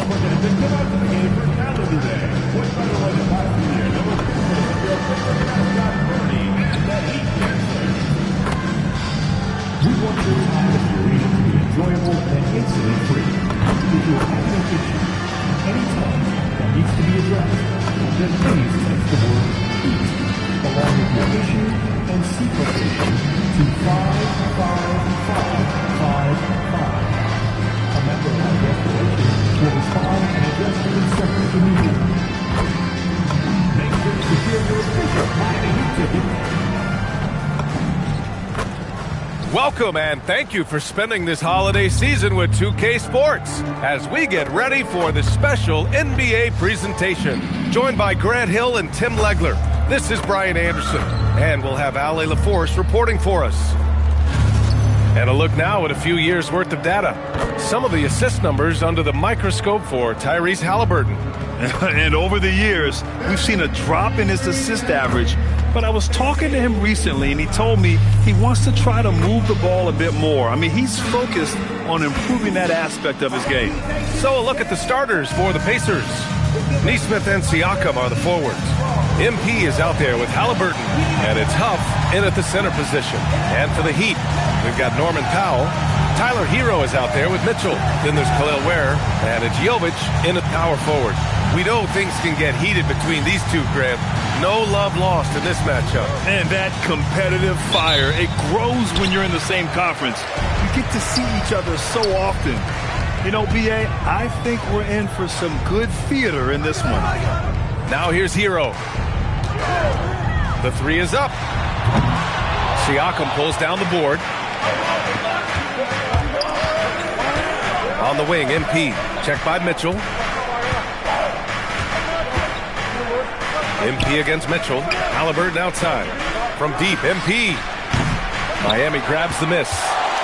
We're going to come out to the game for Canada today. What's better like the past few years? Number 2 for the field, Scott Bernie, and the Heat Chancellor. We want your time at your meeting to be enjoyable and incident-free. If you have any issue, any time that needs to be addressed, then please text the word HEAT along with your issue and seat location to 55555. A member of our restoration will respond and address your concern immediately. Make sure to secure your official Miami Heat ticket. Welcome and thank you for spending this holiday season with 2K Sports as we get ready for the special NBA presentation. Joined by Grant Hill and Tim Legler, this is Brian Anderson, and we'll have Ali LaForce reporting for us. And a look now at a few years' worth of data. Some of the assist numbers under the microscope for Tyrese Halliburton. And over the years, we've seen a drop in his assist average. But I was talking to him recently, and he told me he wants to try to move the ball a bit more. I mean, he's focused on improving that aspect of his game. So a look at the starters for the Pacers. Nesmith and Siakam are the forwards. MP is out there with Halliburton, and it's Huff in at the center position. And for the Heat, we've got Norman Powell. Tyler Hero is out there with Mitchell. Then there's Khalil Ware, and it's Jovic in at power forward. We know things can get heated between these two, Grant. No love lost in this matchup. And that competitive fire, it grows when you're in the same conference. You get to see each other so often. You know, B.A., I think we're in for some good theater in this one. Now here's Hero. The three is up. Siakam pulls down the board. On the wing, MP. Checked by Mitchell. MP against Mitchell. Halliburton outside. From deep, MP. Miami grabs the miss.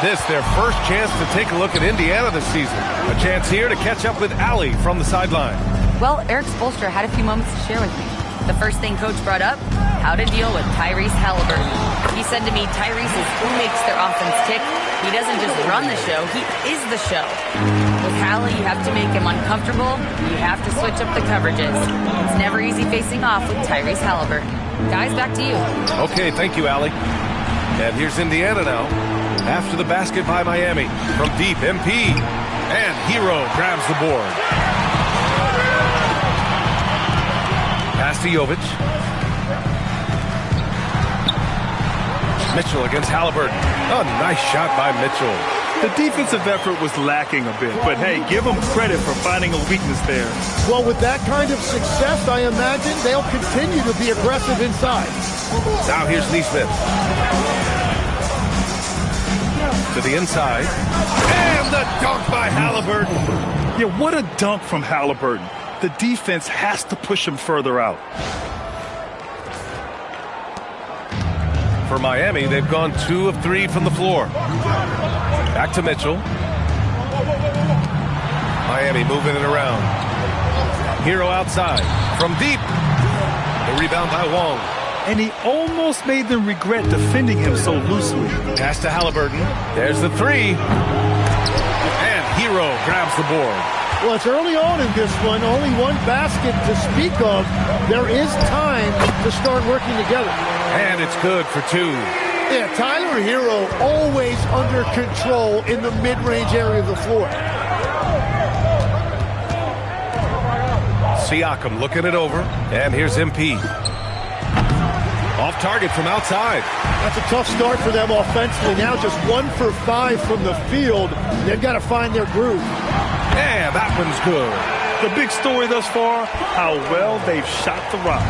This, their first chance to take a look at Indiana this season. A chance here to catch up with Ali from the sideline. Well, Eric Spoelstra had a few moments to share with me. The first thing Coach brought up, how to deal with Tyrese Halliburton. He said to me, Tyrese is who makes their offense tick. He doesn't just run the show, he is the show. With Hallie, you have to make him uncomfortable. You have to switch up the coverages. It's never easy facing off with Tyrese Halliburton. Guys, back to you. Okay, thank you, Ali. And here's Indiana now. After the basket by Miami. From deep, MP. And Hero grabs the board. Pass to Jovic. Mitchell against Halliburton. A nice shot by Mitchell. The defensive effort was lacking a bit, but hey, give them credit for finding a weakness there. Well, with that kind of success, I imagine they'll continue to be aggressive inside. Now here's Nesmith. To the inside. And the dunk by Halliburton. Yeah, what a dunk from Halliburton. The defense has to push him further out. For Miami, they've gone 2 of 3 from the floor. Back to Mitchell. Miami moving it around. Hero outside. From deep. The rebound by Wong. And he almost made them regret defending him so loosely. Pass to Halliburton. There's the 3. And Hero grabs the board. Well, it's early on in this one. Only one basket to speak of. There is time to start working together. And it's good for 2. Yeah, Tyler Hero always under control in the mid-range area of the floor. Siakam looking it over. And here's MP. Off target from outside. That's a tough start for them offensively. Now just 1 for 5 from the field. They've got to find their groove. Yeah, that one's good. The big story thus far, how well they've shot the rock.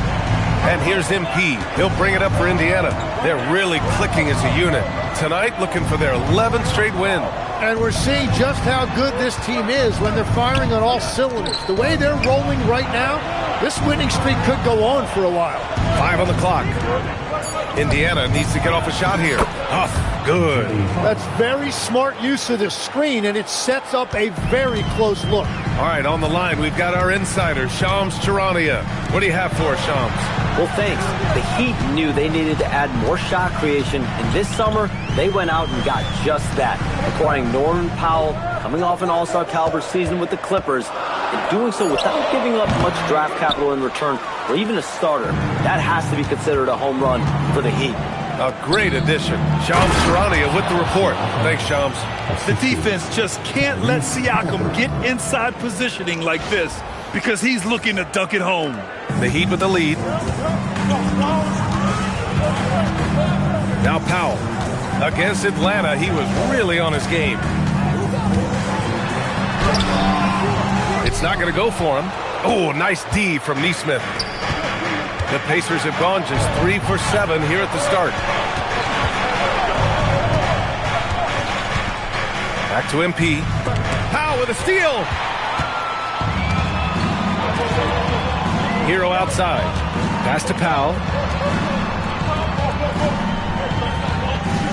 And here's MP. He'll bring it up for Indiana. They're really clicking as a unit. Tonight, looking for their 11th straight win. And we're seeing just how good this team is when they're firing on all cylinders. The way they're rolling right now, this winning streak could go on for a while. 5 on the clock. Indiana needs to get off a shot here. Huff. Good. That's very smart use of the screen, and it sets up a very close look. All right, on the line, we've got our insider, Shams Charania. What do you have for us, Shams? Well, thanks. The Heat knew they needed to add more shot creation, and this summer, they went out and got just that, acquiring Norman Powell, coming off an all-star caliber season with the Clippers, and doing so without giving up much draft capital in return, or even a starter. That has to be considered a home run for the Heat. A great addition. Shams Charania with the report. Thanks, Shams. The defense just can't let Siakam get inside positioning like this because he's looking to dunk it home. The Heat with the lead. Now Powell. Against Atlanta, he was really on his game. It's not going to go for him. Oh, nice D from Nesmith. The Pacers have gone just 3 for 7 here at the start. Back to MP. Powell with a steal. Hero outside. Pass to Powell.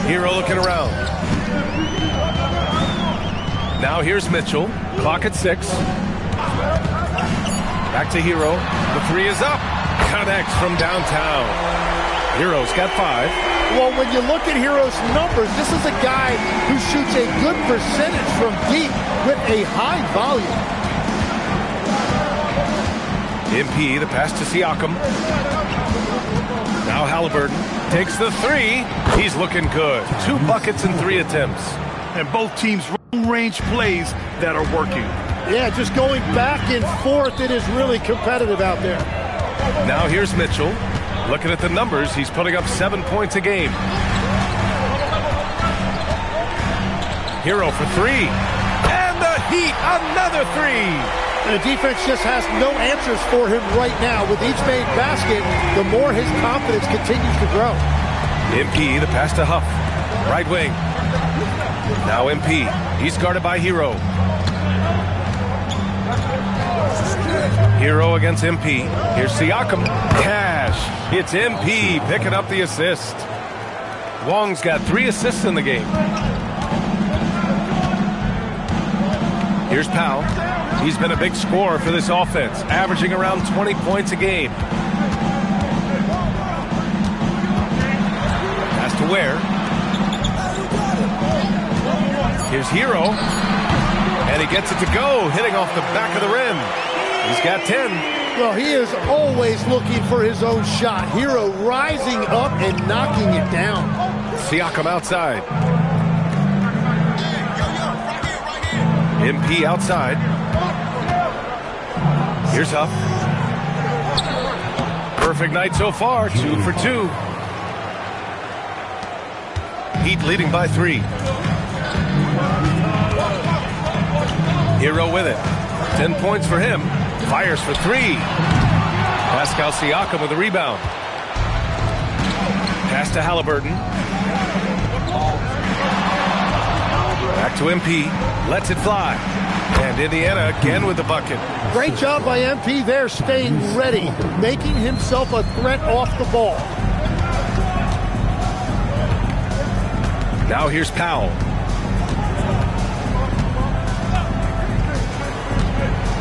Hero looking around. Now here's Mitchell. Clock at 6. Back to Hero. The 3 is up. Connects from downtown. Hero's got 5. Well, when you look at Hero's numbers, this is a guy who shoots a good percentage from deep with a high volume. MP, the pass to Siakam. Now Halliburton takes the 3. He's looking good. 2 buckets and 3 attempts. And both teams range plays that are working. Yeah, just going back and forth, it is really competitive out there. Now here's Mitchell. Looking at the numbers, he's putting up 7 points a game. Hero for 3. And the Heat, another 3. And the defense just has no answers for him right now. With each made basket, the more his confidence continues to grow. MP, the pass to Huff. Right wing. Now MP. He's guarded by Hero. Hero against MP. Here's Siakam. Cash. It's MP picking up the assist. Wong's got 3 assists in the game. Here's Powell. He's been a big scorer for this offense, averaging around 20 points a game. Pass to Ware. Here's Hero. And he gets it to go, hitting off the back of the rim. He's got 10. Well, he is always looking for his own shot. Hero rising up and knocking it down. Siakam outside. MP outside. Here's Huff. Perfect night so far, 2 for 2. Heat leading by 3. Hero with it. 10 points for him. Fires for 3. Pascal Siakam with the rebound. Pass to Halliburton. Back to MP. Lets it fly. And Indiana again with the bucket. Great job by MP there, staying ready, making himself a threat off the ball. Now here's Powell.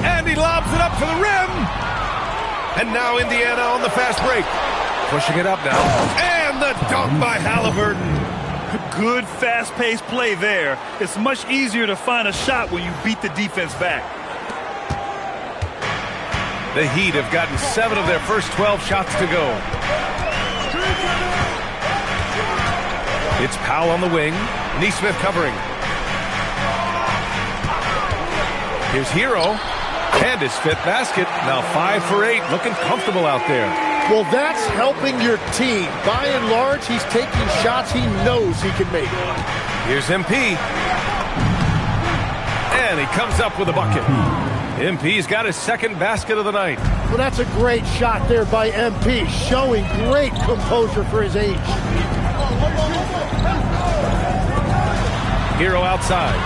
And he lobs it up for the rim. And now Indiana on the fast break. Pushing it up now. And the dunk by Halliburton. Good fast-paced play there. It's much easier to find a shot when you beat the defense back. The Heat have gotten 7 of their first 12 shots to go. It's Powell on the wing. Nesmith covering. Here's Hero. And his 5th basket. Now 5 for 8. Looking comfortable out there. Well, that's helping your team. By and large, he's taking shots he knows he can make. Here's MP. And he comes up with a bucket. MP's got his 2nd basket of the night. Well, that's a great shot there by MP, showing great composure for his age. Hero outside.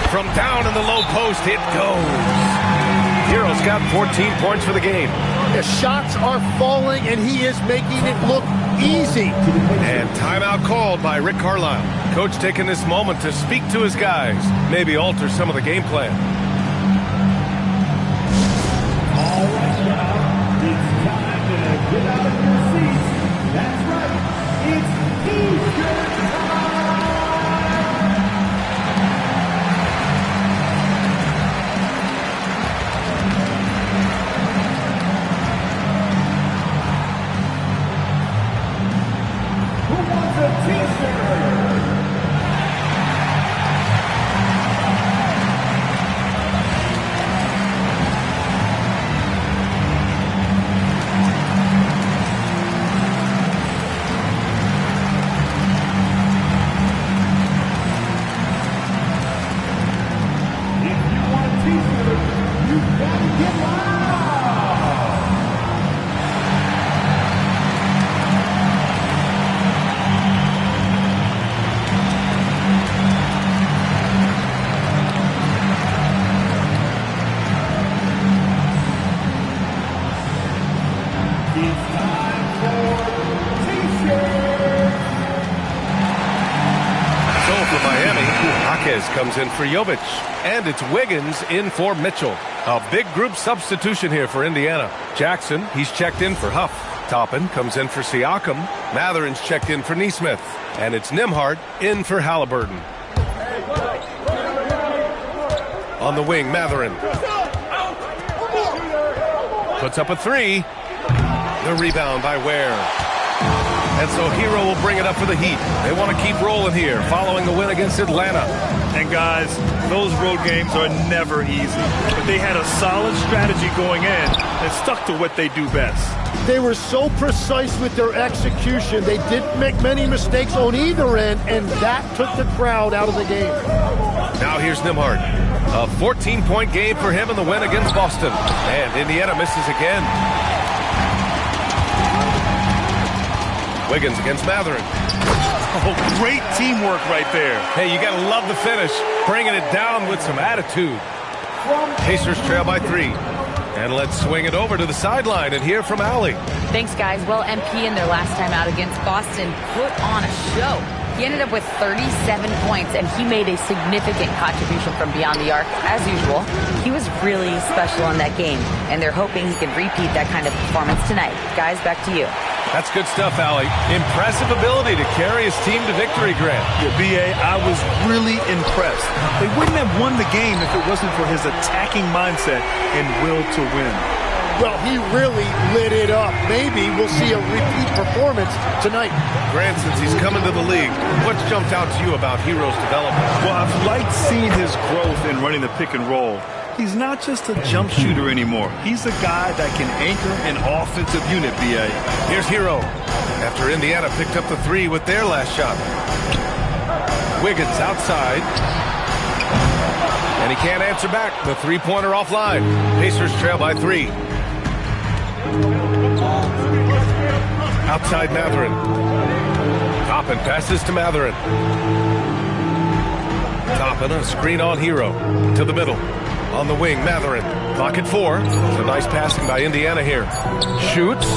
From down in the low post, it goes. Hero's got 14 points for the game. The shots are falling, and he is making it look easy. And timeout called by Rick Carlisle. Coach taking this moment to speak to his guys, maybe alter some of the game plan. All right, now, it's time to get out of your seats. That's right, it's T-shirt time! Who wants a T-shirt? Comes in for Jovic, and it's Wiggins in for Mitchell. A big group substitution here for Indiana. Jackson, he's checked in for Huff. Toppin comes in for Siakam. Matherin's checked in for Nesmith. And it's Nembhard in for Halliburton. On the wing, Matherin puts up a three. The rebound by Ware. And so Hero will bring it up for the Heat. They want to keep rolling here, following the win against Atlanta. And guys, those road games are never easy. But they had a solid strategy going in and stuck to what they do best. They were so precise with their execution. They didn't make many mistakes on either end, and that took the crowd out of the game. Now here's Nembhard. A 14-point game for him in the win against Boston. And Indiana misses again. Wiggins against Matherin. Oh, great teamwork right there. Hey, you got to love the finish. Bringing it down with some attitude. Pacers trail by 3. And let's swing it over to the sideline and hear from Allie. Thanks, guys. Well, MP in their last time out against Boston put on a show. He ended up with 37 points, and he made a significant contribution from beyond the arc, as usual. He was really special in that game, and they're hoping he can repeat that kind of performance tonight. Guys, back to you. That's good stuff, Allie. Impressive ability to carry his team to victory, Grant. Yeah, B.A., I was really impressed. They wouldn't have won the game if it wasn't for his attacking mindset and will to win. Well, he really lit it up. Maybe we'll see a repeat performance tonight. Grant, since he's coming to the league, what's jumped out to you about Hero's development? Well, I've liked seeing his growth in running the pick and roll. He's not just a jump shooter anymore. He's a guy that can anchor an offensive unit, B.A. Here's Hero. After Indiana picked up the 3 with their last shot. Wiggins outside. And he can't answer back. The three-pointer offline. Pacers trail by 3. Outside Matherin. Toppin passes to Matherin. Toppin, a screen on Hero. To the middle. On the wing, Matherin. Clock at 4. It's a nice passing by Indiana here. Shoots.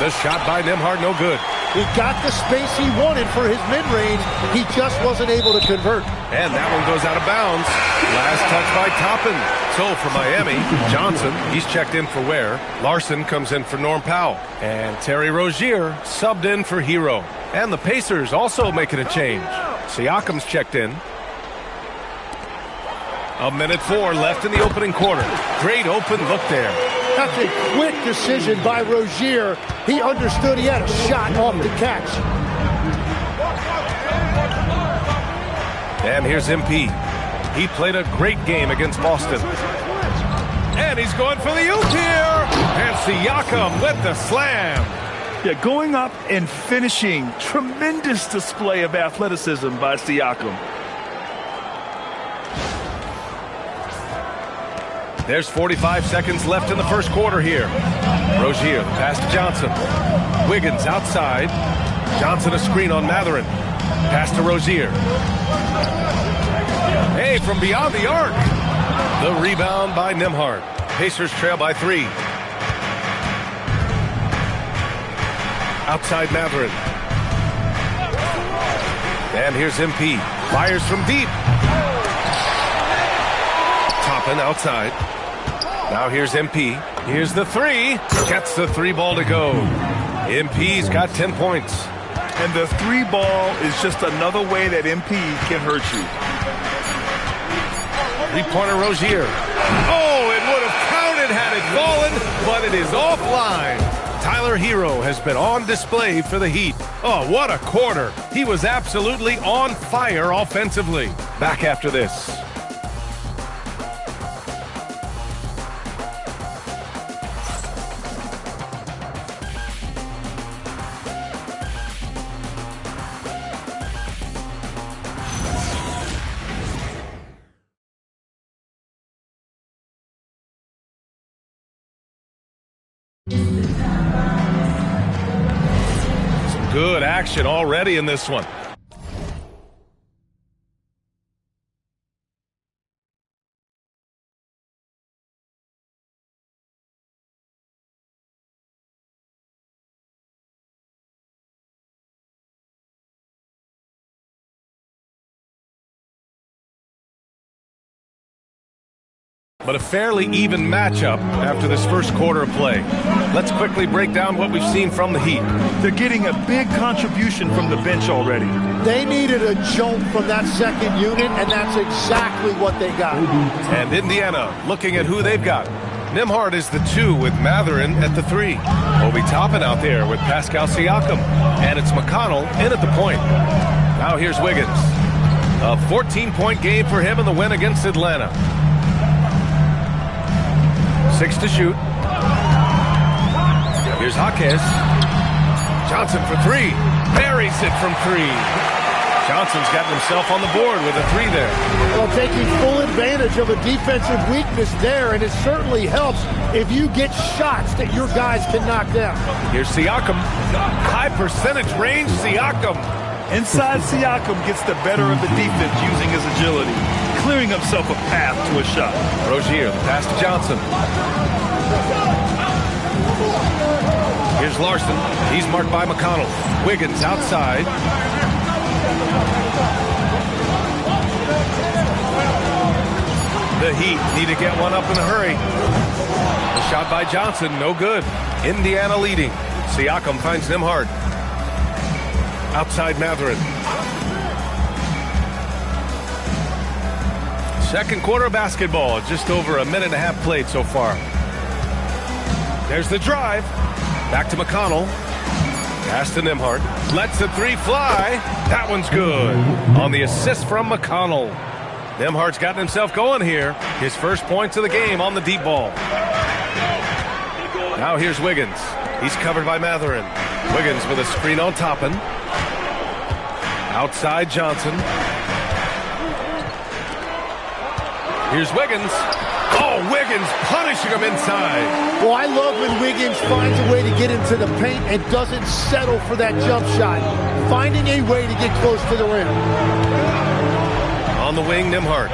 The shot by Nembhard, no good. He got the space he wanted for his mid-range. He just wasn't able to convert. And that one goes out of bounds. Last touch by Toppin. So for Miami, Johnson, he's checked in for Ware. Larson comes in for Norm Powell. And Terry Rozier subbed in for Hero. And the Pacers also making a change. Siakam's checked in. 1:04 left in the opening quarter. Great open look there. That's a quick decision by Rozier. He understood he had a shot off the catch. And here's MP. He played a great game against Boston. And he's going for the oop here. And Siakam with the slam. Yeah, going up and finishing. Tremendous display of athleticism by Siakam. There's 45 seconds left in the first quarter here. Rozier, pass to Johnson. Wiggins outside. Johnson a screen on Matherin. Pass to Rozier. Hey, from beyond the arc. The rebound by Nembhard. Pacers trail by 3. Outside Matherin. And here's MP. Fires from deep. Toppin outside. Now here's MP. Here's the 3. Gets the 3 ball to go. MP's got 10 points. And the 3 ball is just another way that MP can hurt you. 3-pointer Rozier. Oh, it would have counted had it fallen, but it is offline. Tyler Hero has been on display for the Heat. Oh, what a quarter. He was absolutely on fire offensively. Back after this. Good action already in this one. But a fairly even matchup after this first quarter of play. Let's quickly break down what we've seen from the Heat. They're getting a big contribution from the bench already. They needed a jolt from that second unit, and that's exactly what they got. And Indiana looking at who they've got. Nembhard is the 2 with Matherin at the 3. Obi Toppin out there with Pascal Siakam. And it's McConnell in at the point. Now here's Wiggins. A 14-point game for him in the win against Atlanta. 6 to shoot. Here's Jaquez. Johnson for 3. Buries it from 3. Johnson's gotten himself on the board with a 3 there. Well, taking full advantage of a defensive weakness there, and it certainly helps if you get shots that your guys can knock down. Here's Siakam. High percentage range, Siakam. Inside Siakam gets the better of the defense using his agility, clearing himself a path to a shot. Rozier, the pass to Johnson. Here's Larson. He's marked by McConnell. Wiggins outside. The Heat need to get one up in a hurry. The shot by Johnson, no good. Indiana leading. Siakam finds Nembhard. Outside Matherin. Second quarter basketball, just over a minute and a half played so far. There's the drive. Back to McConnell. Pass to Nembhard. Lets the 3 fly. That one's good. On the assist from McConnell. Nembhard's gotten himself going here. His first points of the game on the deep ball. Now here's Wiggins. He's covered by Matherin. Wiggins with a screen on Toppin. Outside Johnson. Here's Wiggins. Oh, Wiggins punishing him inside. Well, I love when Wiggins finds a way to get into the paint and doesn't settle for that jump shot. Finding a way to get close to the rim. On the wing, Nembhard.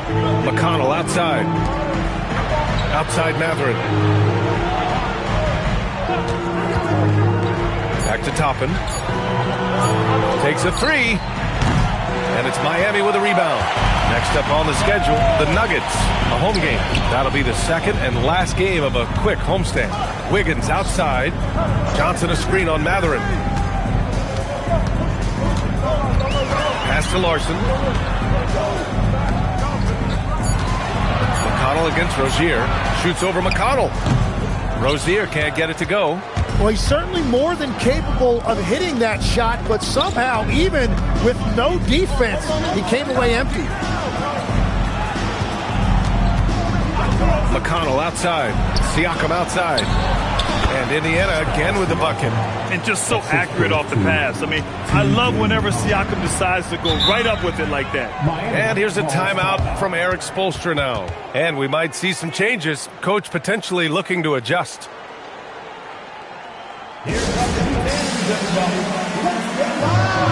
McConnell outside. Outside Matherin. Back to Toppin. Takes a 3. And it's Miami with a rebound. Next up on the schedule, the Nuggets, a home game. That'll be the second and last game of a quick homestand. Wiggins outside. Johnson a screen on Matherin. Pass to Larson. McConnell against Rozier. Shoots over McConnell. Rozier can't get it to go. Well, he's certainly more than capable of hitting that shot, but somehow, even with no defense, he came away empty. McConnell outside. Siakam outside. And Indiana again with the bucket. And just so accurate off the pass. I mean, I love whenever Siakam decides to go right up with it like that. And here's a timeout from Eric Spoelstra now. And we might see some changes. Coach potentially looking to adjust. Here comes the defense, everybody. Let's get live.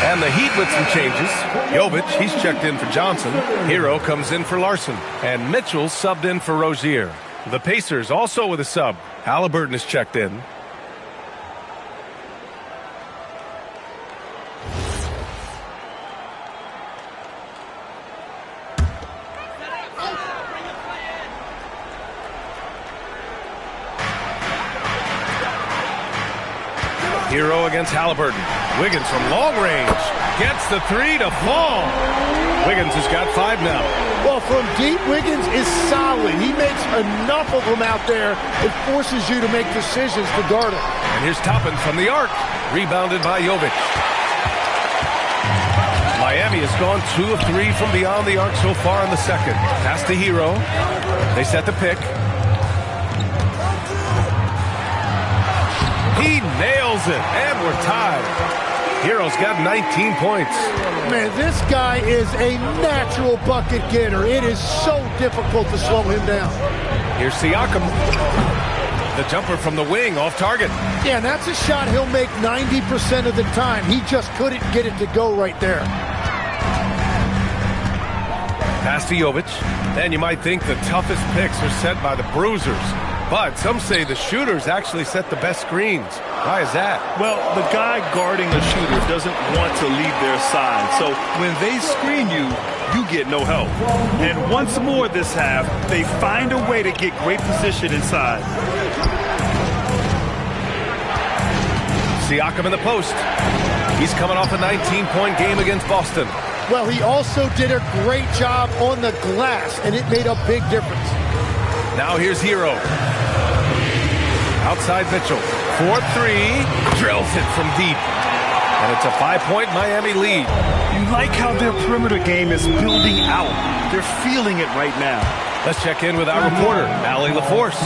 And the Heat with some changes. Jovic, he's checked in for Johnson. Hero comes in for Larson. And Mitchell subbed in for Rozier. The Pacers also with a sub. Halliburton is checked in. Hero against Halliburton. Wiggins from long range. Gets the three to fall. Wiggins has got 5 now. Well, from deep, Wiggins is solid. He makes enough of them out there. It forces you to make decisions to guard him. And here's Toppin from the arc. Rebounded by Jovic. Miami has gone 2 of 3 from beyond the arc so far in the second. Pass to Hero. They set the pick. He nails it, and we're tied. Hero's got 19 points. Man, this guy is a natural bucket getter. It is so difficult to slow him down. Here's Siakam. The jumper from the wing, off target. Yeah, and that's a shot he'll make 90% of the time. He just couldn't get it to go right there. Pass to Jovic. And you might think the toughest picks are set by the bruisers. But some say the shooters actually set the best screens. Why is that? Well, the guy guarding a shooter doesn't want to leave their side. So when they screen you, you get no help. And once more this half, they find a way to get great position inside. Siakam in the post. He's coming off a 19-point game against Boston. Well, he also did a great job on the glass, and it made a big difference. Now here's Hero. Outside Mitchell. 4-3. Drills it from deep. And it's a 5-point Miami lead. You like how their perimeter game is building out. They're feeling it right now. Let's check in with our reporter, Allie LaForce.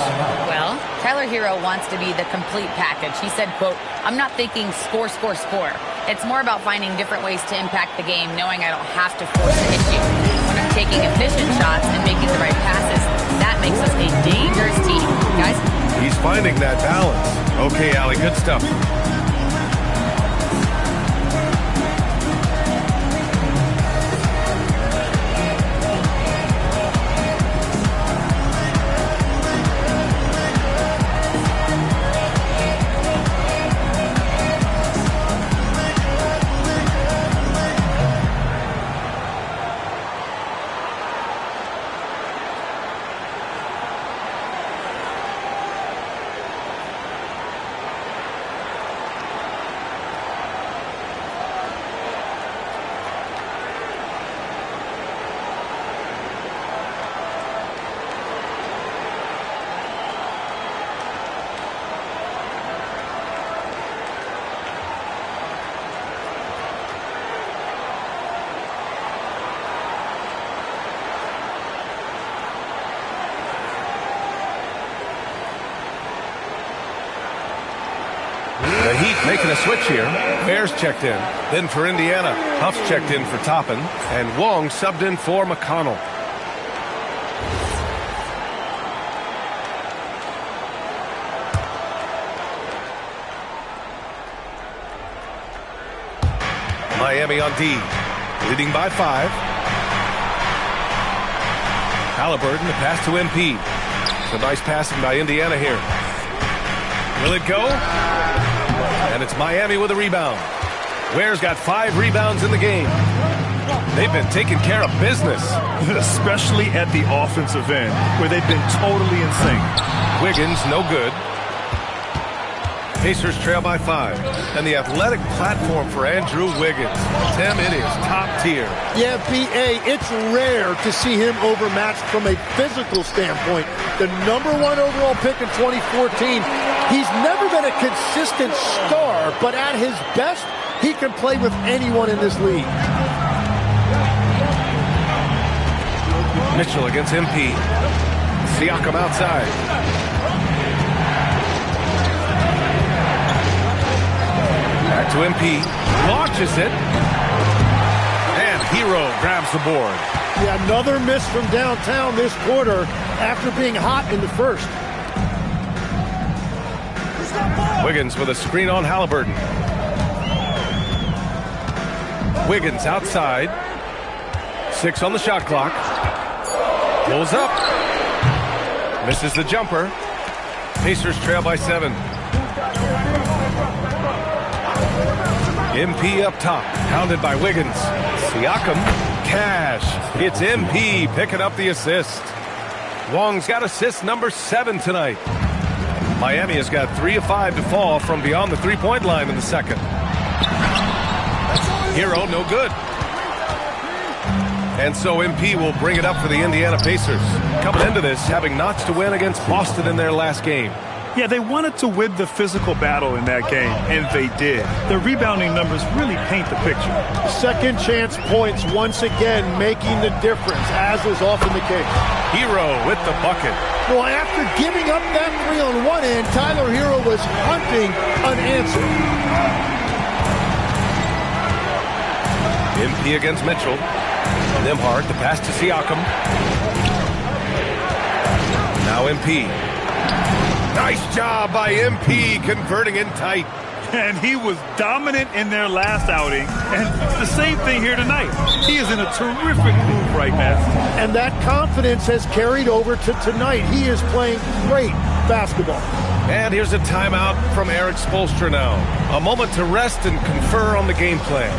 Well, Tyler Hero wants to be the complete package. He said, quote, "I'm not thinking score, score, score. It's more about finding different ways to impact the game, knowing I don't have to force an issue. When I'm taking efficient shots and making the right passes, that makes us a dangerous team." Guys? He's finding that balance. Okay, Allie, good stuff. The Heat making a switch here. Bears checked in. Then for Indiana, Huff's checked in for Toppin. And Wong subbed in for McConnell. Miami on D. Leading by 5. Halliburton, the pass to MP. Some nice passing by Indiana here. Will it go? And it's Miami with a rebound. Ware's got 5 rebounds in the game. They've been taking care of business. Especially at the offensive end, where they've been totally in sync. Wiggins, no good. Pacers trail by 5. And the athletic platform for Andrew Wiggins. Tim, it is top tier. Yeah, B.A., it's rare to see him overmatched from a physical standpoint. The #1 overall pick in 2014. He's never been a consistent star, but at his best, he can play with anyone in this league. Mitchell against MP. Siakam outside. Back to MP. Launches it. And Hero grabs the board. Yeah, another miss from downtown this quarter after being hot in the first. Wiggins with a screen on Halliburton. Wiggins outside. 6 on the shot clock. Pulls up. Misses the jumper. Pacers trail by 7. MP up top, hounded by Wiggins. Siakam, cash. It's MP picking up the assist. Wong's got assist number 7 tonight. Miami has got 3 of 5 to fall from beyond the three-point line in the second. Hero, no good. And so MP will bring it up for the Indiana Pacers. Coming into this, having knots to win against Boston in their last game. Yeah, they wanted to win the physical battle in that game, and they did. The rebounding numbers really paint the picture. Second chance points once again making the difference, as is often the case. Hero with the bucket. Well, after giving up that 3 on one end, Tyler Hero was hunting an answer. MP against Mitchell. Nembhard, the pass to Siakam. Now MP. Nice job by MP converting in tight. And he was dominant in their last outing. And the same thing here tonight. He is in a terrific move right now. And that confidence has carried over to tonight. He is playing great basketball. And here's a timeout from Eric Spoelstra now. A moment to rest and confer on the game plan.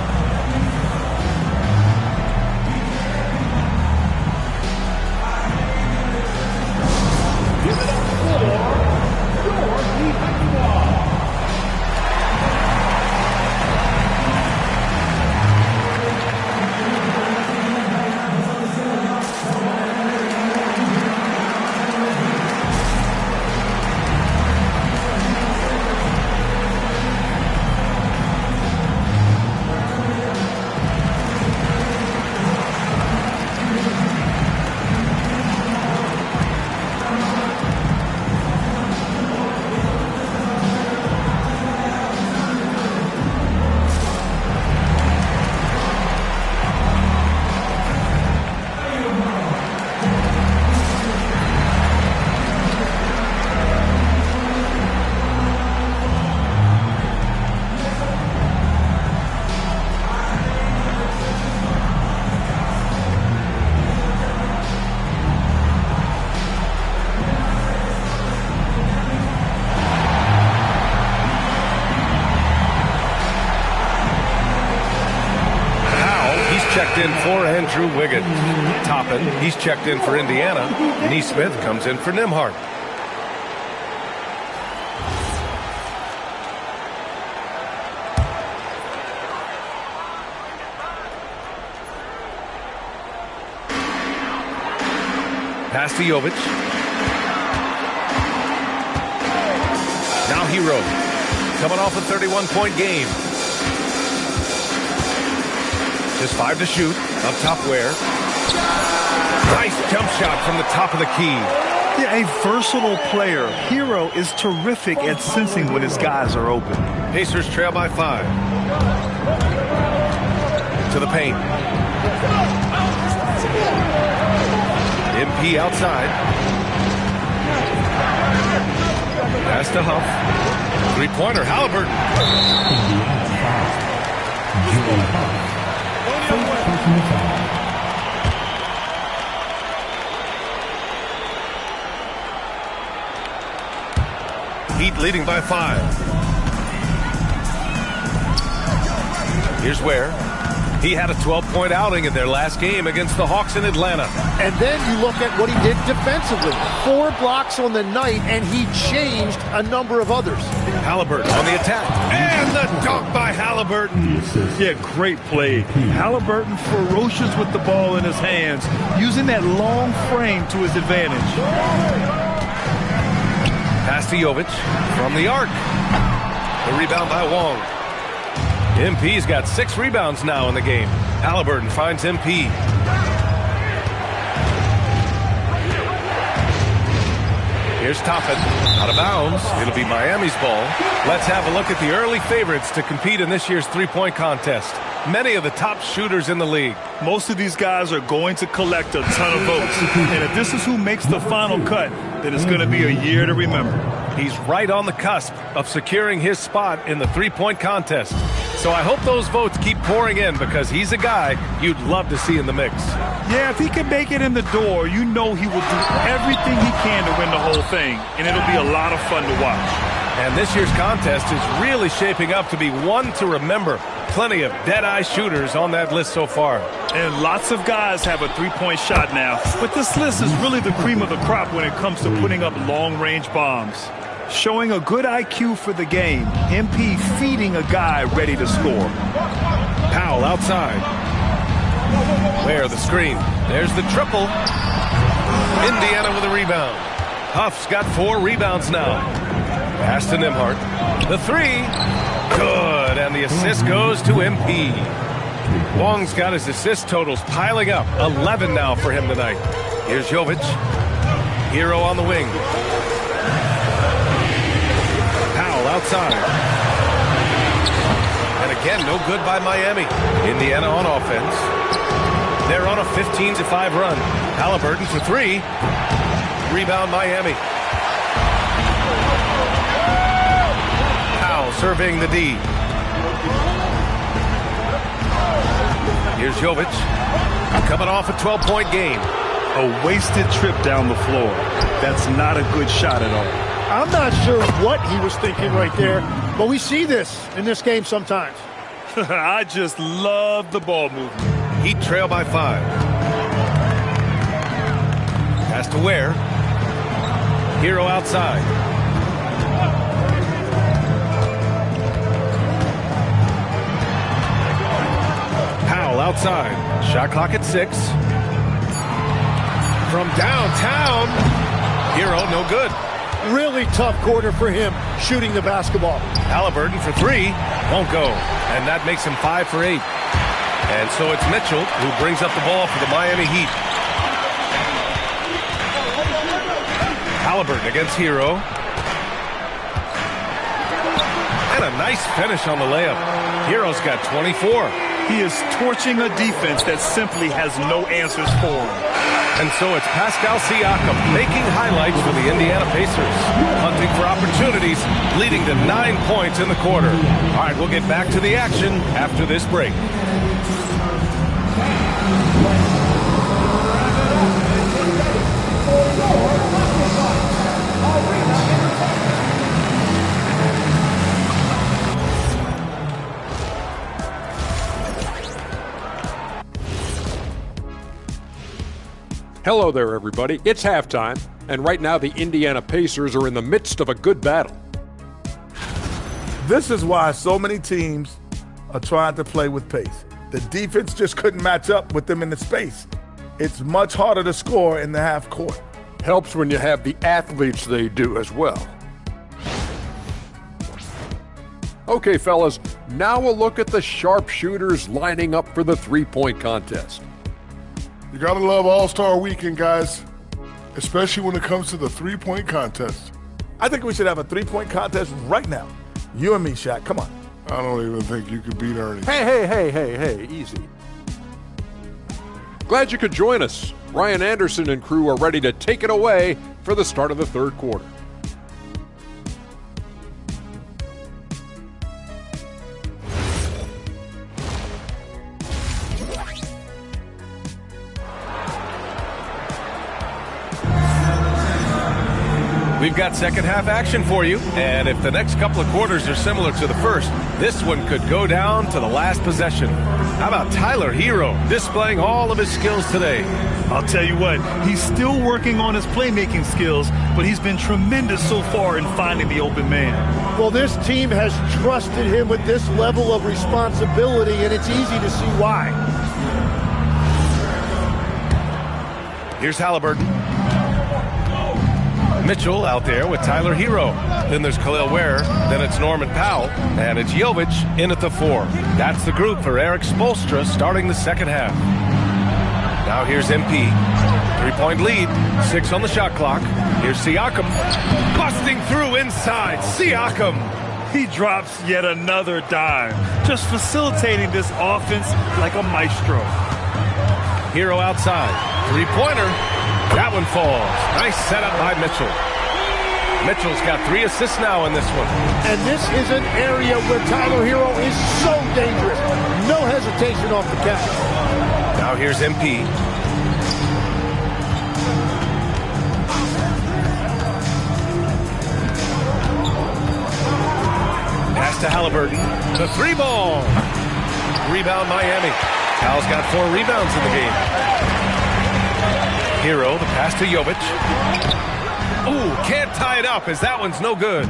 Checked in for Andrew Wiggins. Toppin, he's checked in for Indiana. Neesmith comes in for Nembhard. Pass to Jovic. Now Hero. Coming off a 31-point game. Just 5 to shoot. Up top Ware. Nice jump shot from the top of the key. Yeah, a versatile player. Hero is terrific at sensing when his guys are open. Pacers trail by 5. To the paint. MP outside. Pass to Huff. Three-pointer, Halliburton. Heat leading by 5. Here's Ware. He had a 12-point outing in their last game against the Hawks in Atlanta. And then you look at what he did defensively. 4 blocks on the night, and he changed a number of others. Halliburton on the attack. And the dunk by Halliburton. Yeah, great play. Halliburton ferocious with the ball in his hands, using that long frame to his advantage. Pass to Jovic from the arc. The rebound by Wong. MP's got 6 rebounds now in the game. Halliburton finds MP. Here's Toppin. Out of bounds. It'll be Miami's ball. Let's have a look at the early favorites to compete in this year's three-point contest. Many of the top shooters in the league. Most of these guys are going to collect a ton of votes. And if this is who makes the final cut, then it's going to be a year to remember. He's right on the cusp of securing his spot in the three-point contest. So I hope those votes keep pouring in because he's a guy you'd love to see in the mix. Yeah, if he can make it in the door, you know he will do everything he can to win the whole thing, and it'll be a lot of fun to watch. And this year's contest is really shaping up to be one to remember. Plenty of dead-eye shooters on that list so far. And lots of guys have a three-point shot now, but this list is really the cream of the crop when it comes to putting up long-range bombs. Showing a good IQ for the game, MP feeding a guy ready to score. Powell outside. Where the screen? There's the triple. Indiana with a rebound. Huff's got 4 rebounds now. Pass to Nembhard. The 3. Good, and the assist goes to MP. Wong's got his assist totals piling up. 11 now for him tonight. Here's Jovic. Hero on the wing. Powell outside. And again, no good by Miami. Indiana on offense. They're on a 15-5 run. Halliburton for 3. Rebound Miami. Powell surveying the D. Here's Jovic. Coming off a 12-point game. A wasted trip down the floor. That's not a good shot at all. I'm not sure what he was thinking right there, but we see this in this game sometimes. I just love the ball movement. Heat trail by 5. Pass to Ware. Hero outside. Powell outside. Shot clock at 6. From downtown. Hero no good. Really tough quarter for him shooting the basketball. Halliburton for 3. Won't go. And that makes him 5 for 8. And so it's Mitchell who brings up the ball for the Miami Heat. Halliburton against Hero. And a nice finish on the layup. Hero's got 24. He is torching a defense that simply has no answers for him. And so it's Pascal Siakam making highlights for the Indiana Pacers. Hunting for opportunities, leading to 9 points in the quarter. All right, we'll get back to the action after this break. Hello there, everybody. It's halftime, and right now the Indiana Pacers are in the midst of a good battle. This is why so many teams are trying to play with pace. The defense just couldn't match up with them in the space. It's much harder to score in the half court. Helps when you have the athletes they do as well. Okay, fellas, now we'll look at the sharpshooters lining up for the three-point contest. You gotta love All-Star Weekend, guys, especially when it comes to the three-point contest. I think we should have a three-point contest right now. You and me, Shaq, come on. I don't even think you could beat Ernie. Hey, easy. Glad you could join us. Ryan Anderson and crew are ready to take it away for the start of the third quarter. We've got second half action for you, and if the next couple of quarters are similar to the first, this one could go down to the last possession. How about Tyler Hero displaying all of his skills today? I'll tell you what, he's still working on his playmaking skills, but he's been tremendous so far in finding the open man. Well, this team has trusted him with this level of responsibility, and it's easy to see why. Here's Halliburton. Mitchell out there with Tyler Hero. Then there's Khalil Ware. Then it's Norman Powell. And it's Jovic in at the 4. That's the group for Eric Spoelstra starting the second half. Now here's MP. 3-point lead. 6 on the shot clock. Here's Siakam. Busting through inside. Siakam. He drops yet another dime. Just facilitating this offense like a maestro. Hero outside. 3-pointer. That one falls. Nice setup by Mitchell. Mitchell's got 3 assists now in this one. And this is an area where Tyler Hero is so dangerous. No hesitation off the catch. Now here's MP. Pass to Halliburton. The 3-ball. Rebound Miami. Cal's got 4 rebounds in the game. Hero, the pass to Jovic. Ooh, can't tie it up as that one's no good.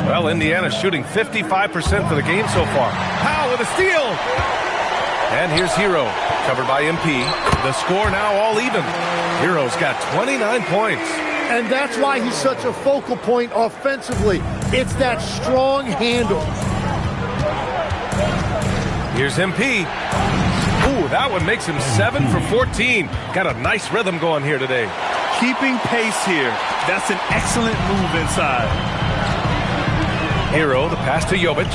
Well, Indiana's shooting 55% for the game so far. Powell with a steal. And here's Hero, covered by MP. The score now all even. Hero's got 29 points. And that's why he's such a focal point offensively. It's that strong handle. Here's MP. Ooh, that one makes him 7 for 14. Got a nice rhythm going here today. Keeping pace here. That's an excellent move inside. Hero, the pass to Jovic.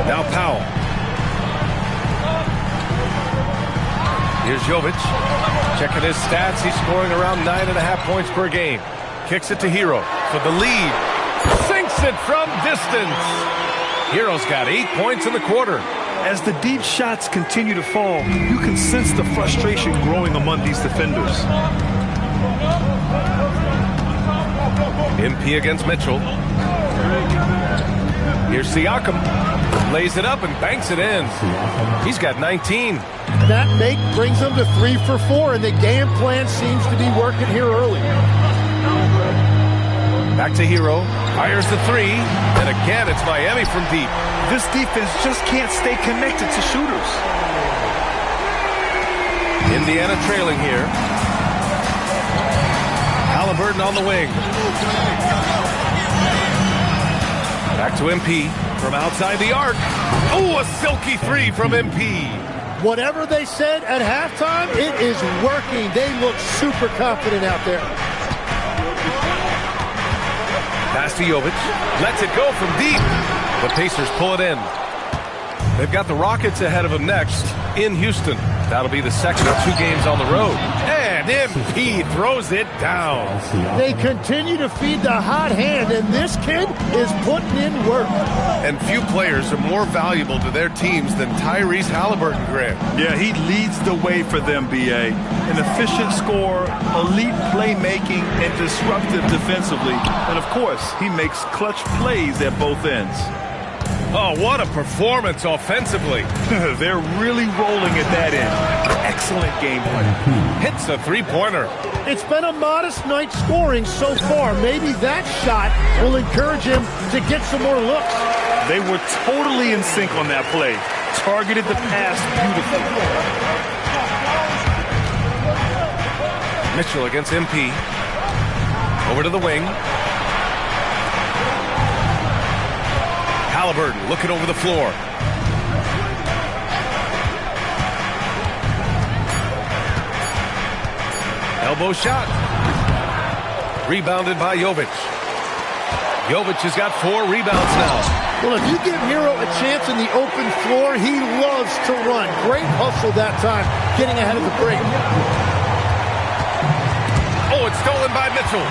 Now Powell. Here's Jovic. Checking his stats. He's scoring around 9.5 points per game. Kicks it to Hero for the lead. Sinks it from distance. Hero's got 8 points in the quarter. As the deep shots continue to fall, you can sense the frustration growing among these defenders. MP against Mitchell. Here's Siakam. Lays it up and banks it in. He's got 19. That make brings them to 3 for 4, and the game plan seems to be working here early. Back to Hero. Fires the 3. And again, it's Miami from deep. This defense just can't stay connected to shooters. Indiana trailing here. Halliburton on the wing. Back to MP from outside the arc. Oh, a silky 3 from MP. Whatever they said at halftime, it is working. They look super confident out there. Pass to Jovic. Lets it go from deep. The Pacers pull it in. They've got the Rockets ahead of them next in Houston. That'll be the second of 2 games on the road. And MP throws it down. They continue to feed the hot hand, and this kid is putting in work. And few players are more valuable to their teams than Tyrese Halliburton, Grant. Yeah, he leads the way for them, B.A. An efficient scorer, elite playmaking, and disruptive defensively. And, of course, he makes clutch plays at both ends. Oh, what a performance offensively. They're really rolling at that end. Excellent game plan. Hits a 3-pointer. It's been a modest night scoring so far. Maybe that shot will encourage him to get some more looks. They were totally in sync on that play. Targeted the pass beautifully. Mitchell against MP. Over to the wing. Halliburton looking over the floor. Elbow shot. Rebounded by Jovic. Jovic has got 4 rebounds now. Well, if you give Hero a chance in the open floor, he loves to run. Great hustle that time, getting ahead of the break. Oh, it's stolen by Mitchell.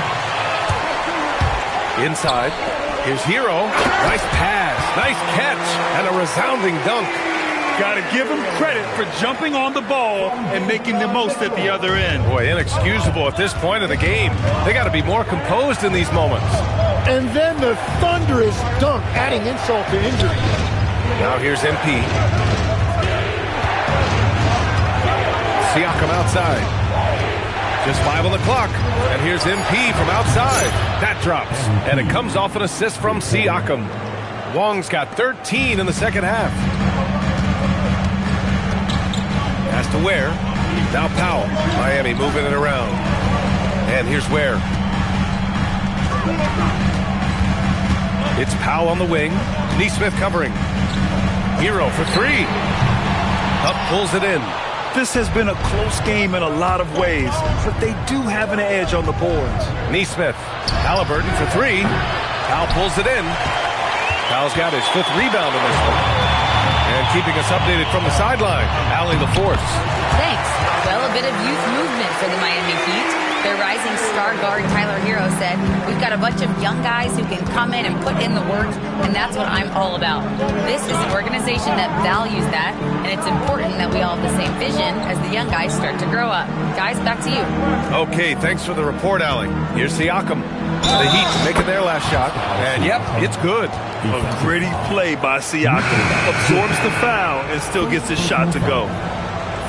Inside. Here's Hero. Nice pass, nice catch, and a resounding dunk. Got to give him credit for jumping on the ball and making the most at the other end. Boy, inexcusable at this point of the game. They got to be more composed in these moments. And then the thunderous dunk, adding insult to injury. Now here's MP. Siakam outside. Just 5 on the clock. And here's MP from outside. That drops. And it comes off an assist from Siakam. Wong's got 13 in the second half. Pass to Ware. Now Powell. Miami moving it around. And here's Ware. It's Powell on the wing. Neesmith covering. Hero for 3. Up pulls it in. This has been a close game in a lot of ways, but they do have an edge on the boards. Neesmith. Halliburton for 3. Powell pulls it in. Powell's got his 5th rebound in this one. And keeping us updated from the sideline, Allie LaForce. Thanks. Well, a bit of youth movement for the Miami Heat. Their rising star guard, Tyler Hero, said, "We've got a bunch of young guys who can come in and put in the work, and that's what I'm all about." This is an organization that values that, and it's important that we all have the same vision as the young guys start to grow up. Guys, back to you. Okay, thanks for the report, Allie. Here's Siakam. The Heat making their last shot, and yep, it's good. A gritty play by Siakam. Absorbs the foul and still gets his shot to go.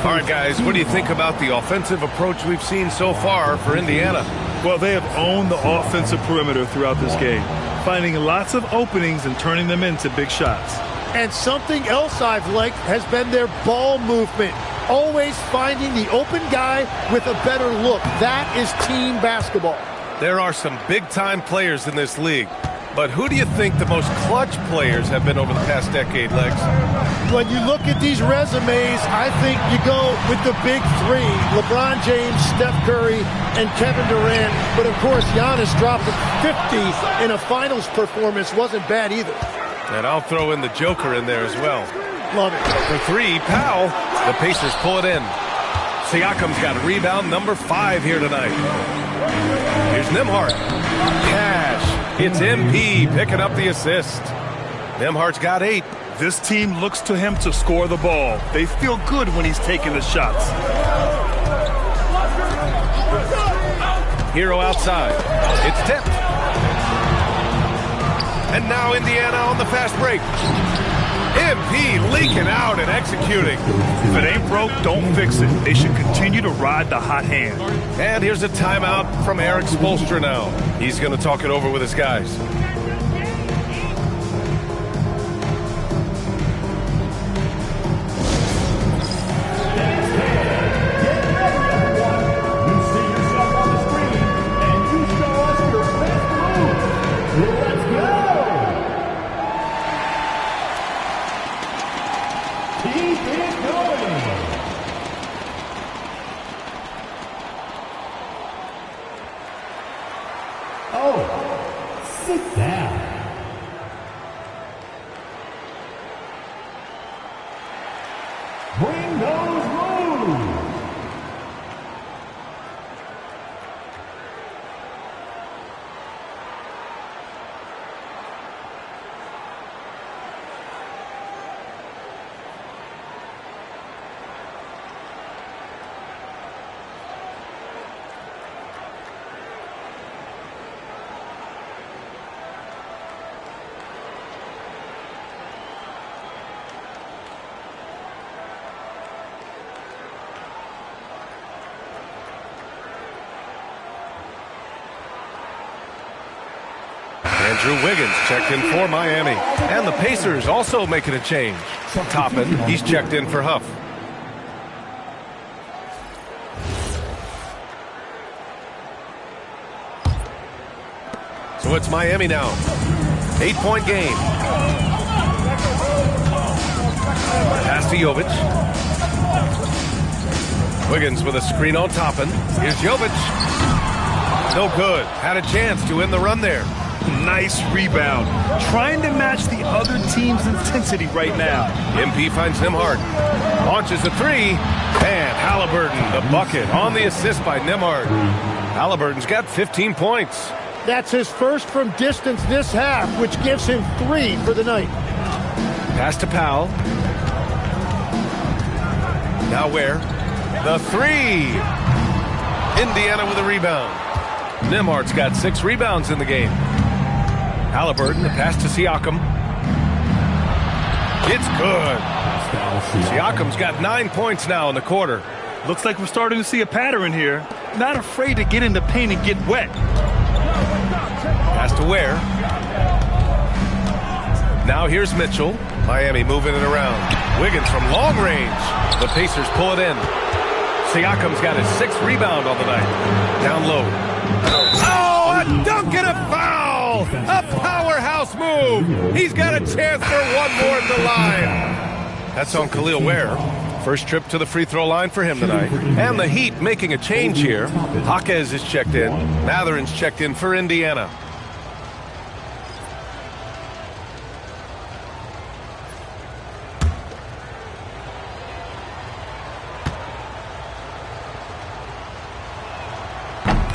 All right, guys, what do you think about the offensive approach we've seen so far for Indiana? Well, they have owned the offensive perimeter throughout this game, finding lots of openings and turning them into big shots. And something else I've liked has been their ball movement. Always finding the open guy with a better look. That is team basketball. There are some big-time players in this league, but who do you think the most clutch players have been over the past decade, Legs? When you look at these resumes, I think you go with the big three: LeBron James, Steph Curry, and Kevin Durant. But of course, Giannis dropping 50 in a finals performance wasn't bad either. And I'll throw in the Joker in there as well. Love it. For three, Powell. The Pacers pull it in. Siakam's got rebound number 5 here tonight. Here's Nembhard. Cash. It's MP picking up the assist. Nembhard's got 8. This team looks to him to score the ball. They feel good when he's taking the shots. Hero outside. It's tipped. And now Indiana on the fast break. MP leaking out and executing. If it ain't broke, don't fix it. They should continue to ride the hot hand. And here's a timeout from Eric Spoelstra now. He's going to talk it over with his guys. Sit down. Bring those moves. Andrew Wiggins checked in for Miami. And the Pacers also making a change. Toppin, he's checked in for Huff. So it's Miami now. 8-point game. Pass to Jovic. Wiggins with a screen on Toppin. Here's Jovic. No good. Had a chance to end the run there. Nice rebound. Trying to match the other team's intensity right now. MP finds Nembhard. Launches a 3. And Halliburton, the bucket on the assist by Nembhard. Halliburton's got 15 points. That's his first from distance this half, which gives him 3 for the night. Pass to Powell. Now where? The 3. Indiana with a rebound. Nembhard's got 6 rebounds in the game. Halliburton, the pass to Siakam. It's good. Siakam's got 9 points now in the quarter. Looks like we're starting to see a pattern here. Not afraid to get in the paint and get wet. Pass to Ware. Now here's Mitchell. Miami moving it around. Wiggins from long range. The Pacers pull it in. Siakam's got his 6th rebound on the night. Down low. Oh, a dunk and a foul! A powerhouse move! He's got a chance for one more at the line. That's on Khalil Ware. First trip to the free throw line for him tonight. And the Heat making a change here. Jaquez is checked in. Matherin's checked in for Indiana.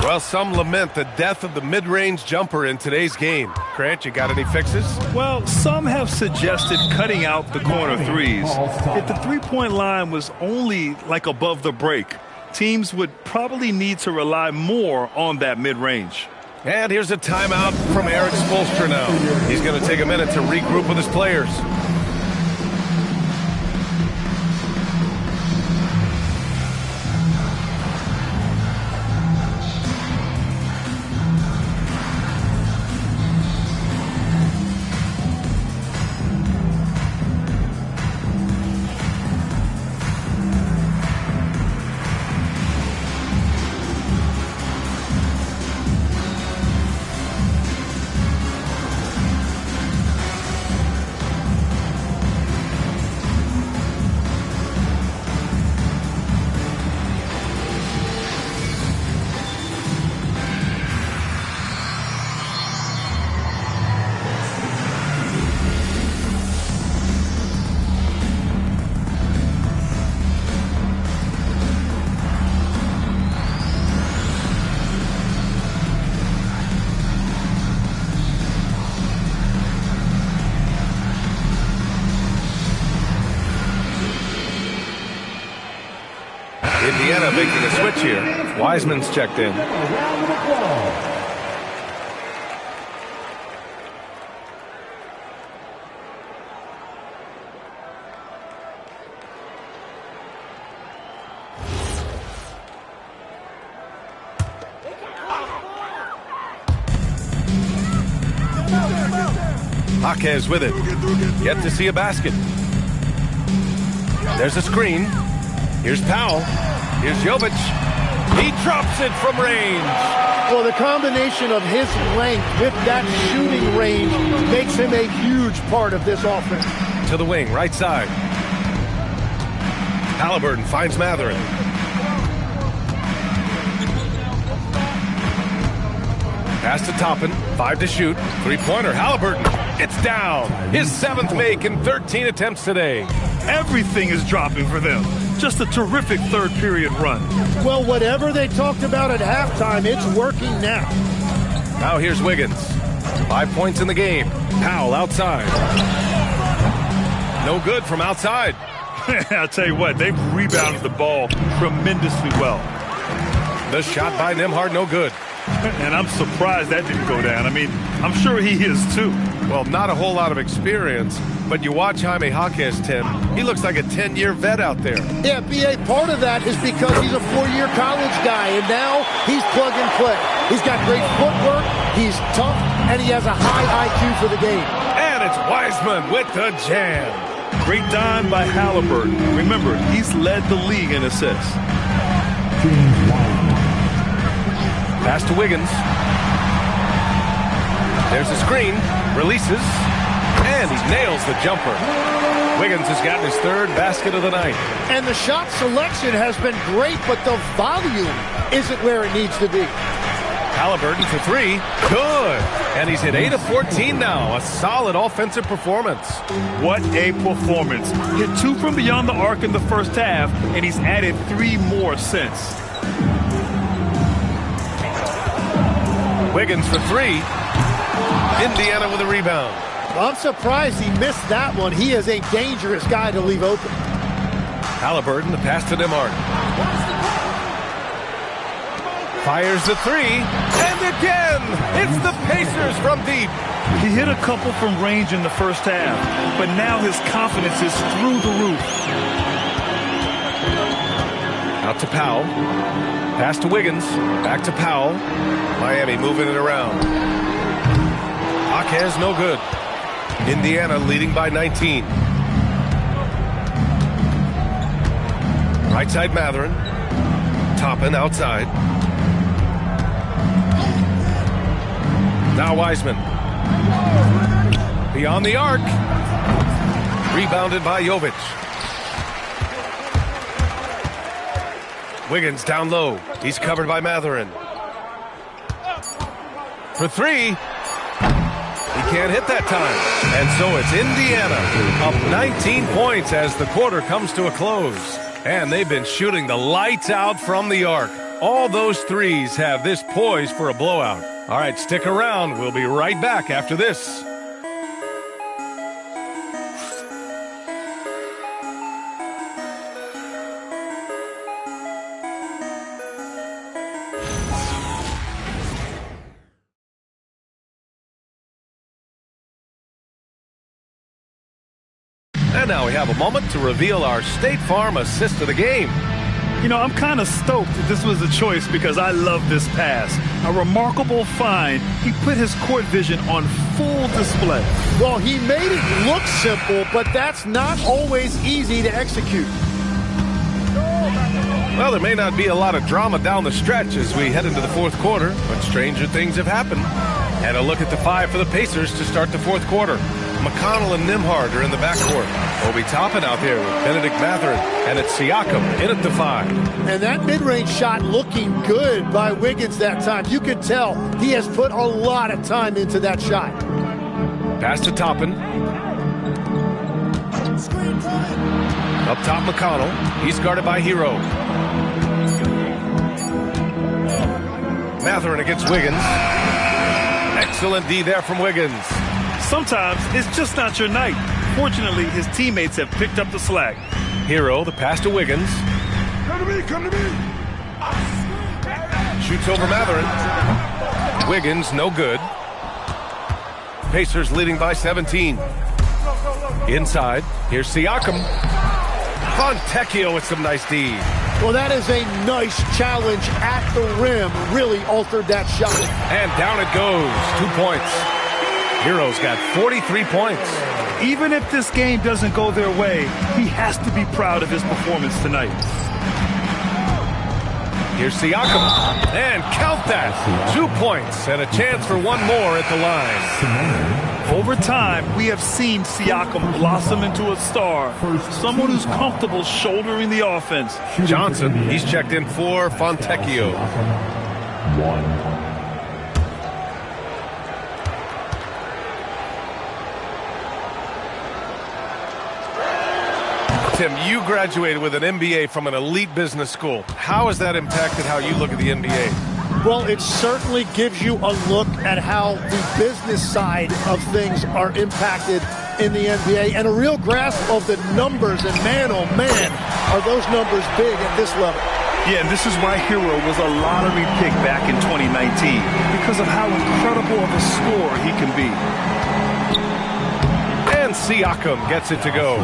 Well, some lament the death of the mid-range jumper in today's game. Grant, you got any fixes? Well, some have suggested cutting out the corner threes. If the three-point line was only like above the break, teams would probably need to rely more on that mid-range. And here's a timeout from Eric Spoelstra now. He's going to take a minute to regroup with his players. Indiana making a switch here. Wiseman's checked in. Jaquez with it. Yet to see a basket. There's a screen. Here's Powell. Here's Jovic. He drops it from range. Well, the combination of his length with that shooting range makes him a huge part of this offense. To the wing, right side. Halliburton finds Mathurin. Pass to Toppin. 5 to shoot. Three-pointer. Halliburton. It's down. His 7th make in 13 attempts today. Everything is dropping for them. Just a terrific third period run. Well, whatever they talked about at halftime, it's working now. Now here's Wiggins. 5 points in the game. Powell outside. No good from outside. I'll tell you what, they've rebounded the ball tremendously well. The shot by Nembhard, no good. And I'm surprised that didn't go down. I mean, I'm sure he is too. Well, not a whole lot of experience, but you watch Jaime Jaquez, Tim. He looks like a 10-year vet out there. Yeah, B.A., part of that is because he's a 4-year college guy, and now he's plug and play. He's got great footwork, he's tough, and he has a high IQ for the game. And it's Wiseman with the jam. Great dime by Halliburton. Remember, he's led the league in assists. Pass to Wiggins. There's a screen. Releases. And he nails the jumper. Wiggins has gotten his 3rd basket of the night. And the shot selection has been great, but the volume isn't where it needs to be. Halliburton for 3. Good. And he's hit 8 of 14 now. A solid offensive performance. What a performance. Hit 2 from beyond the arc in the first half, and he's added 3 more since. Wiggins for 3. Indiana with a rebound. I'm surprised he missed that one. He is a dangerous guy to leave open. Halliburton, the pass to Nembhard. Fires the 3. And again, it's the Pacers from deep. He hit a couple from range in the first half, but now his confidence is through the roof. Out to Powell. Pass to Wiggins. Back to Powell. Miami moving it around. Jaquez, no good. Indiana leading by 19. Right side Mathurin. Toppin outside. Now Wiseman. Beyond the arc. Rebounded by Jovic. Wiggins down low. He's covered by Mathurin. For 3. He can't hit that time. And so it's Indiana up 19 points as the quarter comes to a close. And they've been shooting the lights out from the arc. All those threes have this poised for a blowout. All right, stick around. We'll be right back after this. And now we have a moment to reveal our State Farm assist of the game. You know, I'm kind of stoked that this was a choice because I love this pass. A remarkable find. He put his court vision on full display. Well, he made it look simple, but that's not always easy to execute. Well, there may not be a lot of drama down the stretch as we head into the fourth quarter, but stranger things have happened. And a look at the five for the Pacers to start the fourth quarter. McConnell and Nembhard are in the backcourt. Obi Toppin out there with Benedict Mathurin, and it's Siakam in at the five. And that mid-range shot looking good by Wiggins that time. You can tell he has put a lot of time into that shot. Pass to Toppin. Up top, McConnell. He's guarded by Hero. Mathurin against Wiggins. Excellent D there from Wiggins. Sometimes it's just not your night. Fortunately, his teammates have picked up the slack. Hero, the pass to Wiggins. Come to me, come to me. Shoots over Mathurin. Wiggins, no good. Pacers leading by 17. Inside, here's Siakam. Fontecchio with some nice D. Well, that is a nice challenge at the rim. Really altered that shot. And down it goes. 2 points. Hero's got 43 points. Even if this game doesn't go their way, he has to be proud of his performance tonight. Here's Siakam. And count that. 2 points and a chance for one more at the line. Over time, we have seen Siakam blossom into a star. Someone who's comfortable shouldering the offense. Johnson, he's checked in for Fontecchio. Tim, you graduated with an MBA from an elite business school. How has that impacted how you look at the NBA? Well, it certainly gives you a look at how the business side of things are impacted in the NBA and a real grasp of the numbers. And man, oh man, are those numbers big at this level. Yeah, and this is why Hero was a lottery pick back in 2019 because of how incredible of a scorer he can be. And Siakam gets it to go.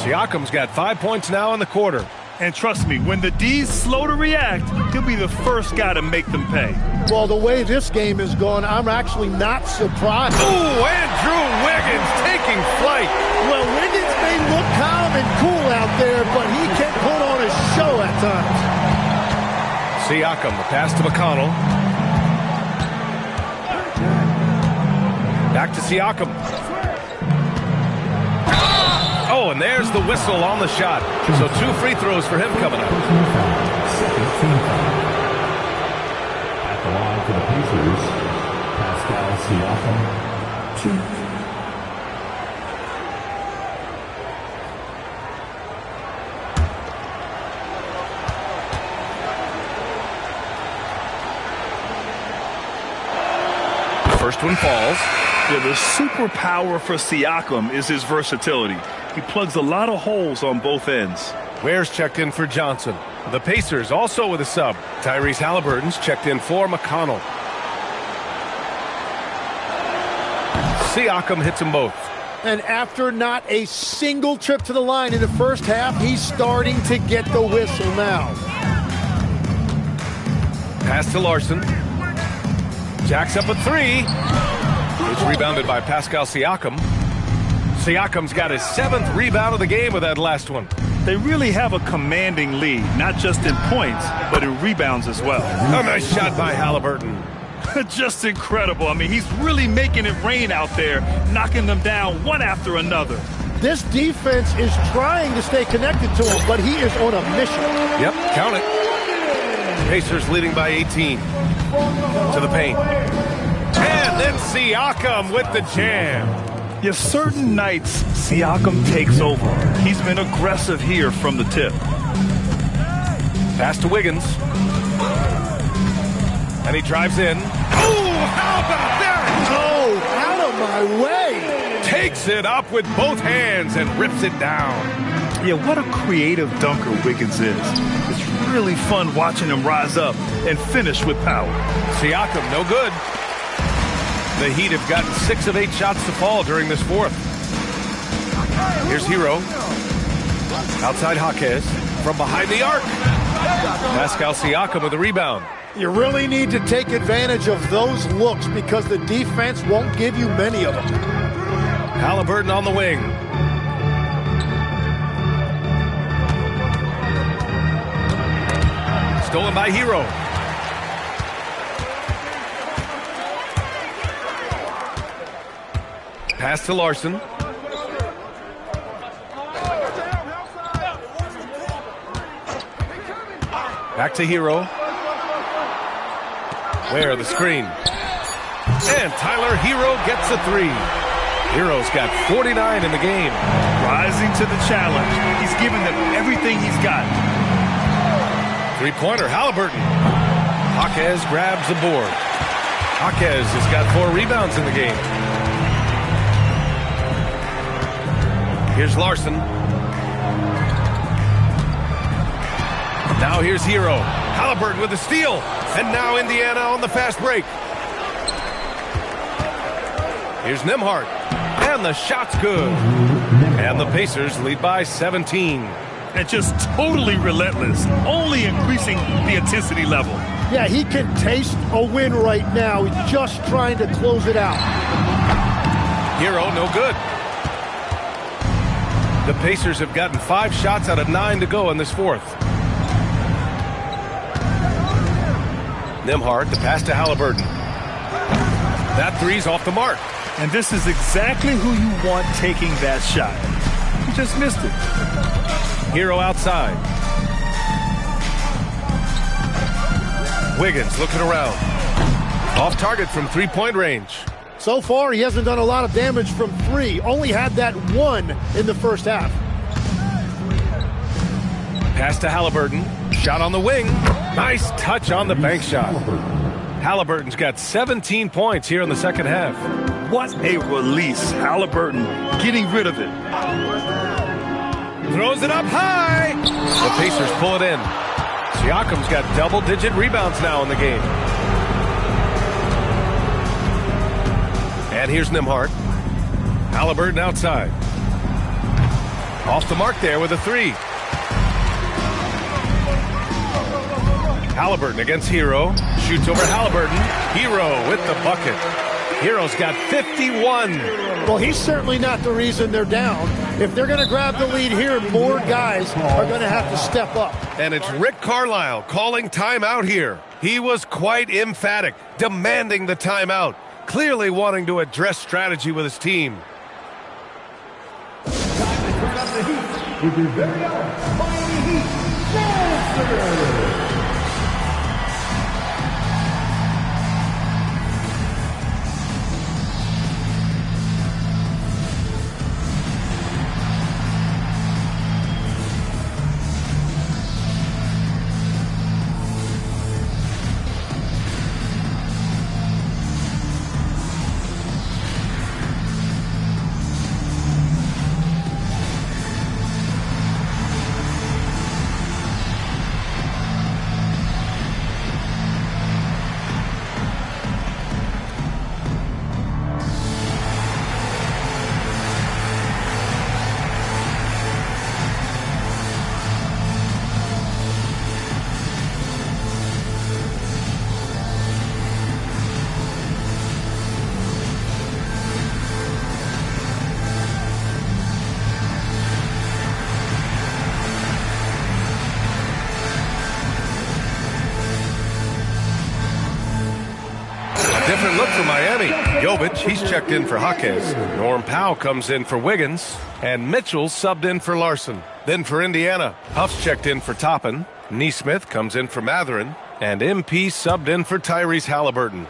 Siakam's got 5 points now in the quarter. And trust me, when the D's slow to react, he'll be the first guy to make them pay. Well, the way this game is going, I'm actually not surprised. Ooh, Andrew Wiggins taking flight. Well, Wiggins may look calm and cool out there, but he can put on a show at times. Siakam, the pass to McConnell. Back to Siakam. Oh, and there's the whistle on the shot. So 2 free throws for him coming up. At the line for the Pacers, Pascal Siakam, 2. First one falls. Yeah, the superpower for Siakam is his versatility. He plugs a lot of holes on both ends. Ware's checked in for Johnson. The Pacers also with a sub. Tyrese Halliburton's checked in for McConnell. Siakam hits them both. And after not a single trip to the line in the first half, he's starting to get the whistle now. Pass to Larson. Jacks up a 3. It's rebounded by Pascal Siakam. Siakam's got his 7th rebound of the game with that last one. They really have a commanding lead, not just in points, but in rebounds as well. A nice shot by Halliburton. Just incredible. I mean, he's really making it rain out there, knocking them down one after another. This defense is trying to stay connected to him, but he is on a mission. Yep, count it. Pacers leading by 18. To the paint. And then Siakam with the jam. Yes, certain nights, Siakam takes over. He's been aggressive here from the tip. Pass to Wiggins. And he drives in. Oh, how about that? Oh, out of my way. Takes it up with both hands and rips it down. Yeah, what a creative dunker Wiggins is. It's really fun watching him rise up and finish with power. Siakam, no good. The Heat have gotten 6 of 8 shots to fall during this fourth. Here's Hero. Outside Jaquez. From behind the arc. Pascal Siakam with the rebound. You really need to take advantage of those looks because the defense won't give you many of them. Halliburton on the wing. Stolen by Hero. Pass to Larson. Back to Hero. Where the screen. And Tyler Hero gets a 3. Hero's got 49 in the game. Rising to the challenge. He's giving them everything he's got. Three-pointer, Halliburton. Jaquez grabs the board. Jaquez has got 4 rebounds in the game. Here's Larson. Now here's Hero. Halliburton with a steal. And now Indiana on the fast break. Here's Nembhard. And the shot's good. And the Pacers lead by 17. And just totally relentless, only increasing the intensity level. Yeah, he can taste a win right now. He's just trying to close it out. Hero, no good. The Pacers have gotten 5 shots out of 9 to go in this fourth. Nembhard, the pass to Halliburton. That three's off the mark. And this is exactly who you want taking that shot. He just missed it. Hero outside. Wiggins looking around. Off target from 3-point range. So far, he hasn't done a lot of damage from 3. Only had that 1 in the first half. Pass to Halliburton. Shot on the wing. Nice touch on the bank shot. Halliburton's got 17 points here in the second half. What a release. Halliburton getting rid of it. Throws it up high. The Pacers pull it in. Siakam's got double-digit rebounds now in the game. And here's Nembhard. Halliburton outside. Off the mark there with a 3. Halliburton against Hero. Shoots over Halliburton. Hero with the bucket. Hero's got 51. Well, he's certainly not the reason they're down. If they're going to grab the lead here, more guys are going to have to step up. And it's Rick Carlisle calling timeout here. He was quite emphatic, demanding the timeout, clearly wanting to address strategy with his team. Time to turn up the heat with your very own Miami Heat Monster. Different look for Miami. Jovic, he's checked in for Jaquez. Norm Powell comes in for Wiggins. And Mitchell subbed in for Larson. Then for Indiana, Huff's checked in for Toppin. Neesmith comes in for Matherin. And MP subbed in for Tyrese Halliburton.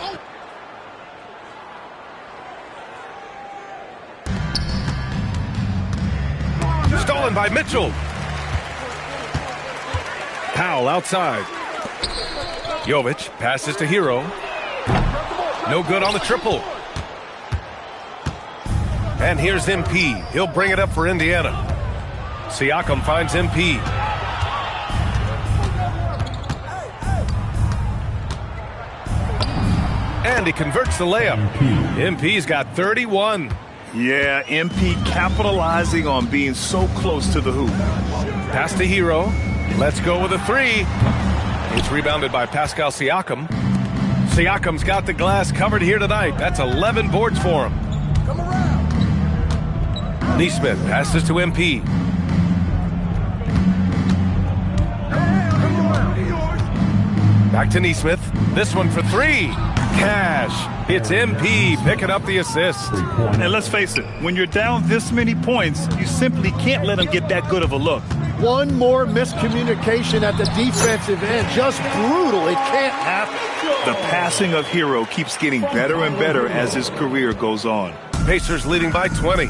Stolen by Mitchell. Powell outside. Jovic passes to Hero. No good on the triple. And here's MP. He'll bring it up for Indiana. Siakam finds MP. And he converts the layup. MP's got 31. Yeah, MP capitalizing on being so close to the hoop. Pass to Hero. Let's go with a three. It's rebounded by Pascal Siakam. Siakam's got the glass covered here tonight. That's 11 boards for him. Nesmith passes to MP. Back to Nesmith. This one for three. Cash. It's MP picking up the assist. And let's face it, when you're down this many points, you simply can't let them get that good of a look. One more miscommunication at the defensive end. Just brutal. It can't happen. The passing of Hero keeps getting better and better as his career goes on. Pacers leading by 20.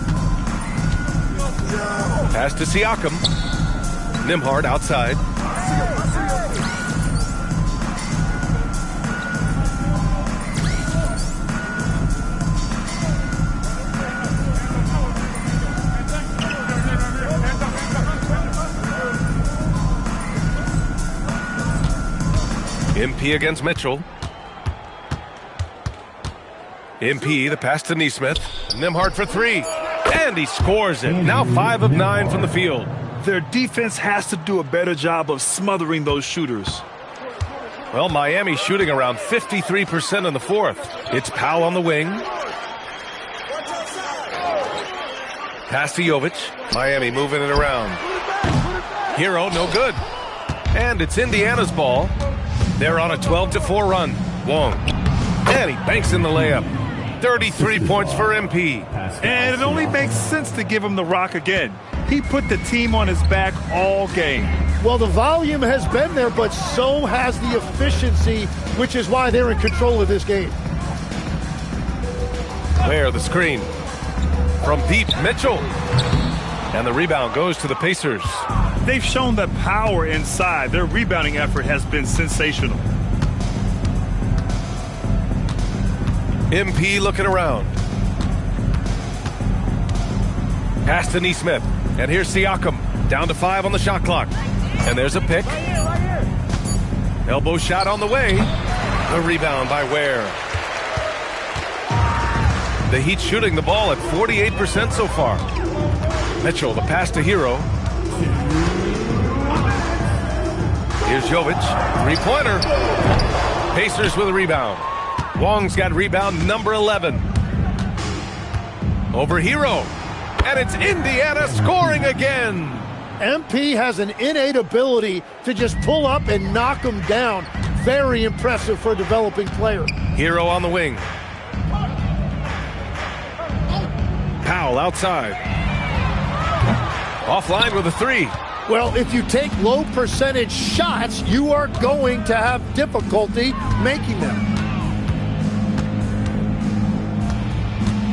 Pass to Siakam. Nembhard outside. MP against Mitchell. MP, the pass to Nesmith. Nembhard for three. And he scores it. Now 5 of 9 from the field. Their defense has to do a better job of smothering those shooters. Well, Miami shooting around 53% in the fourth. It's Powell on the wing. Pass to Jovic. Miami moving it around. Hero, no good. And it's Indiana's ball. They're on a 12-4 run. Wong. And he banks in the layup. 33 points for MP. And it only makes sense to give him the rock again. He put the team on his back all game. Well, the volume has been there, but so has the efficiency, which is why they're in control of this game. There, the screen. From deep, Mitchell. And the rebound goes to the Pacers. They've shown the power inside. Their rebounding effort has been sensational. MP looking around. Pass to Nesmith. And here's Siakam. Down to 5 on the shot clock. And there's a pick. Elbow shot on the way. The rebound by Ware. The Heat shooting the ball at 48% so far. Mitchell, the pass to Hero. Here's Jovic. Three-pointer. Pacers with a rebound. Wong's got rebound number 11. Over Hero. And it's Indiana scoring again. MP has an innate ability to just pull up and knock them down. Very impressive for a developing player. Hero on the wing. Powell outside. Offline with a three. Well, if you take low percentage shots, you are going to have difficulty making them.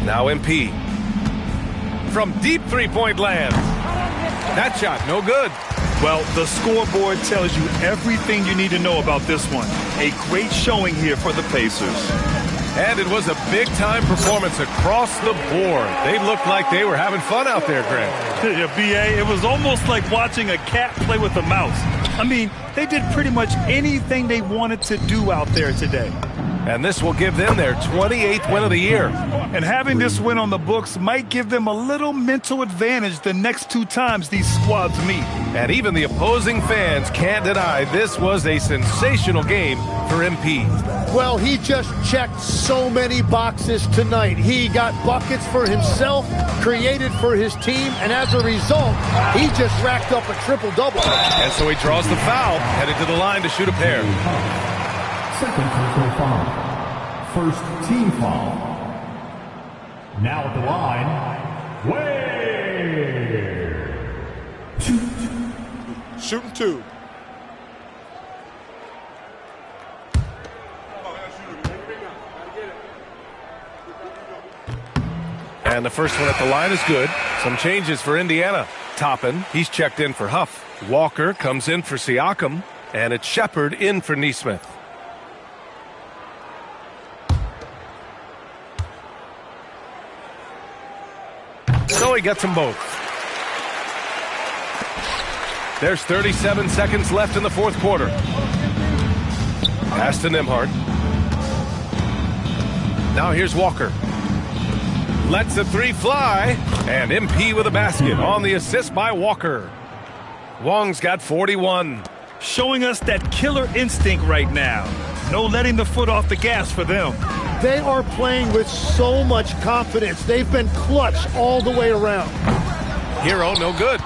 Now MP. From deep three-point land. That shot, no good. Well, the scoreboard tells you everything you need to know about this one. A great showing here for the Pacers. And it was a big-time performance across the board. They looked like they were having fun out there, Grant. Yeah, B.A., it was almost like watching a cat play with a mouse. I mean, they did pretty much anything they wanted to do out there today. And this will give them their 28th win of the year. And having this win on the books might give them a little mental advantage the next 2 times these squads meet. And even the opposing fans can't deny this was a sensational game for MP. Well, he just checked so many boxes tonight. He got buckets for himself, created for his team, and as a result, he just racked up a triple-double. And so he draws the foul, headed to the line to shoot a pair. Second personal foul. First team foul. Now at the line, Ware. Shooting 2. And the first one at the line is good. Some changes for Indiana. Toppin, he's checked in for Huff. Walker comes in for Siakam. And it's Shepard in for Nesmith. he gets them both. There's 37 seconds left in the fourth quarter. Pass to Nembhard. Now here's Walker. Lets the three fly. And MP with a basket on the assist by Walker. Wong's got 41. Showing us that killer instinct right now. No letting the foot off the gas for them. They are playing with so much confidence. They've been clutch all the way around. Hero, no good.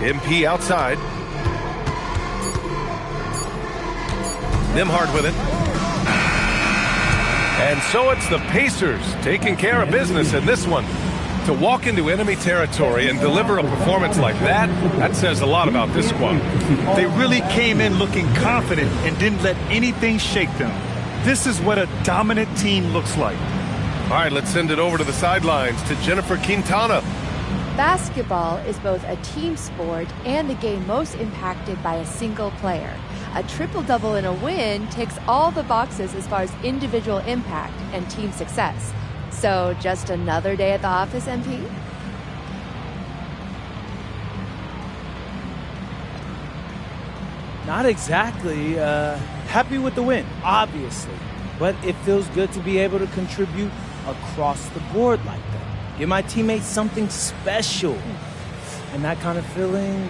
MP outside. Nembhard with it. And so it's the Pacers taking care of business in this one. To walk into enemy territory and deliver a performance like that, that says a lot about this squad. They really came in looking confident and didn't let anything shake them. This is what a dominant team looks like. All right, let's send it over to the sidelines to Jennifer Quintana. Basketball is both a team sport and the game most impacted by a single player. A triple-double in a win ticks all the boxes as far as individual impact and team success. So, just another day at the office, MP? Not exactly. Happy with the win, obviously. But it feels good to be able to contribute across the board like that. Give my teammates something special. And that kind of feeling,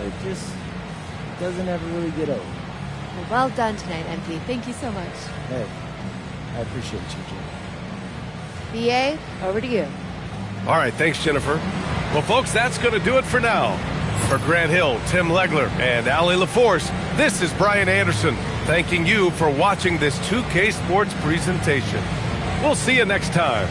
it just doesn't ever really get old. Well done tonight, MP. Thank you so much. Hey, I appreciate you, Jim. BA, over to you. All right, thanks, Jennifer. Well, folks, that's going to do it for now. For Grant Hill, Tim Legler, and Allie LaForce, this is Brian Anderson, thanking you for watching this 2K Sports presentation. We'll see you next time.